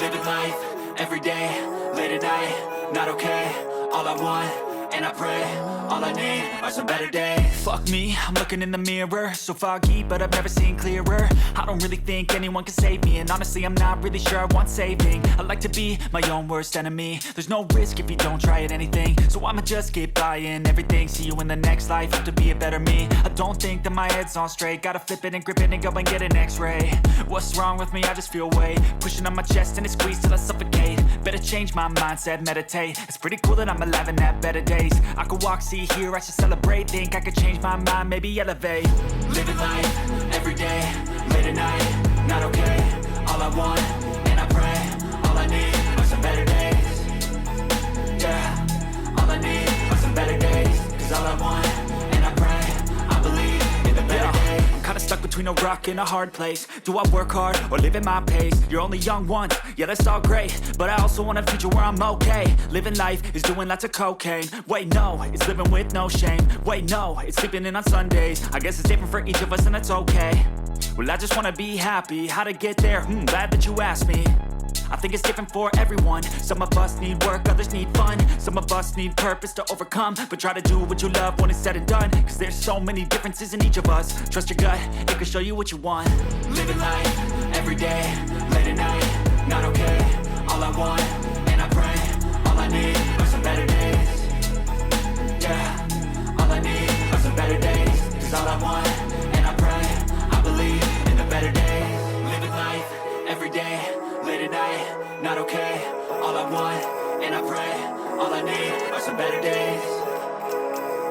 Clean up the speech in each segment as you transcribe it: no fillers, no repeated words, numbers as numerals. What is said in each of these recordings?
Living life, every day, late at night, not okay. All I want, and I pray, all I need are some better days. Fuck me, I'm looking in the mirror, so foggy, but I've never seen clearer. I don't really think anyone can save me, and honestly I'm not really sure I want saving. I like to be my own worst enemy. There's no risk if you don't try at anything, so I'ma just get buying everything. See you in the next life, have to be a better me. I don't think that my head's on straight, gotta flip it and grip it and go and get an x-ray. What's wrong with me? I just feel weight pushing on my chest and it squeezes till I suffocate. Better change my mindset, meditate. It's pretty cool that I'm alive and have better days. I could walk, see, hear, I should celebrate. Think I could change my mind, maybe elevate. Living life, every day, late at night, not okay. All I want, and I pray, all I need are some better days. Yeah, all I need are some better days. Cause all I want, and I pray, I believe in the better days. I'm kinda stuck between a rock and a hard place. Do I work hard or live at my pace? You're only young once, yeah that's all great, but I also want a future where I'm okay. Living life is doing lots of cocaine. Wait no, it's living with no shame. Wait no, it's sleeping in on Sundays. I guess it's different for each of us and that's okay. Well I just wanna be happy, how to get there? Glad that you asked me. I think it's different for everyone. Some of us need work, others need fun. Some of us need purpose to overcome. But try to do what you love when it's said and done. Cause there's so many differences in each of us. Trust your gut, it can show you what you want. Living life, every day, late at night, not okay. All I want, and I pray, all I need are some better days. Yeah, all I need are some better days. Cause all I want, and I pray, I believe in the better days. Living life, every day, late at night, not okay. All I want, and I pray, all I need are some better days.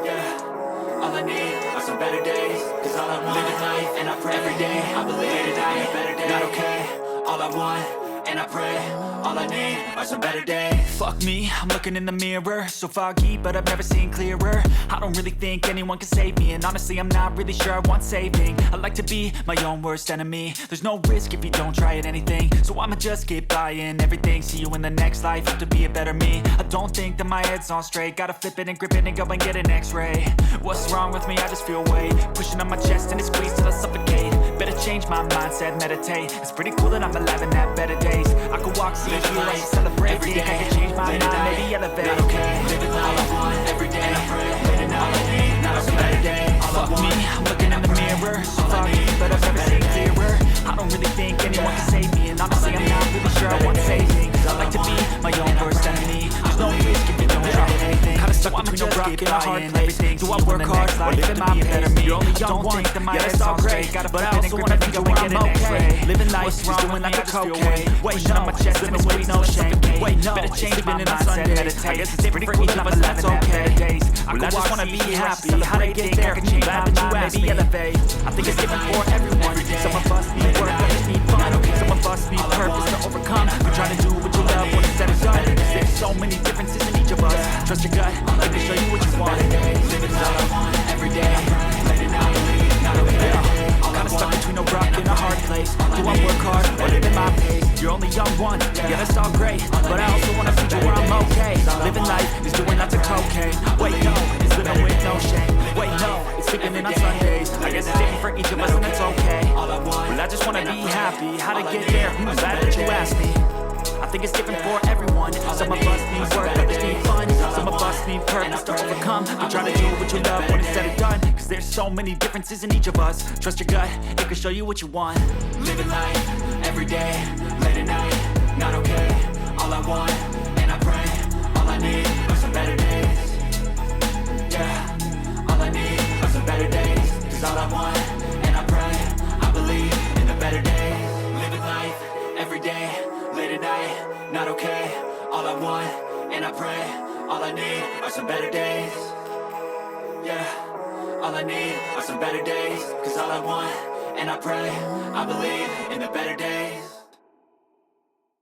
Yeah, all I need are some better days. Cause all I want, living life, and I pray, every day, I believe late at night, better days. Not okay, all I want, and I pray, all I need are some better days. Fuck me, I'm looking in the mirror, so foggy, but I've never seen clearer. I don't really think anyone can save me, and honestly I'm not really sure I want saving. I like to be my own worst enemy. There's no risk if you don't try at anything, so I'ma just get buying everything. See you in the next life, have to be a better me. I don't think that my head's on straight, gotta flip it and grip it and go and get an x-ray. What's wrong with me? I just feel weight pushing on my chest and it squeezes till I suffocate. Better change my mindset, meditate. It's pretty cool that I'm alive and have better days. I could walk, see, hear, I should celebrate. Every day, I can change my mind, maybe elevate. Not okay, living all I want, every day, and I pray, and all I need, not some better days. Fuck me, I'm looking in the mirror, so foggy, but I've never seen clearer. I don't really think anyone can save me, and honestly I'm not really sure I want saving. I like to be my own worst enemy. There's no risk if you don't try anything. Kinda stuck between a rock and a hard place. Do I work hard or live in my pace? You're only young once, yeah that's all great, but I also want to be where I'm okay. Living life is doing like a cocaine. Wait no, my chest and it's with no shame. Wait no, it's change my mindset, meditate. I guess it's different for each of us, that's okay. Well I just want to be happy, how to get there? Glad that you asked me, elevate. I think it's different for everyone. Some of us need work, others need fun. Some of us need purpose to overcome. But try to do what you love when it's said and done. There's so many differences in each of us. Trust your gut, it can show you what you want. Living all I want, every day, late at night, not okay. I'm kinda stuck between a rock and a hard place. Do I work hard or live in my pace? You're only young once, yeah that's all great, but I also want a future where I'm okay. Living life is doing lots of cocaine. Wait no, it's living with no shame. Wait no, it's sleeping in on Sundays. I guess it's different for each of us and that's okay. Well I just wanna be happy, how to get there? Glad that you asked me. I think it's different for everyone. Some of us need work, others need fun. Some of us need purpose to overcome. But try to do what you love when it's said and done. Cause there's so many differences in each of us. Trust your gut, it can show you what you want. Living life, every day, late at night, not okay. All I want, and I pray, all I need are some better days. Yeah, all I need are some better days. Cause all I want, and I pray, I believe in the better days. Living life, every day, late at night, not okay. All I want, and I pray, all I need are some better days. Yeah, all I need are some better days. Cause all I want, and I pray, I believe in the better days.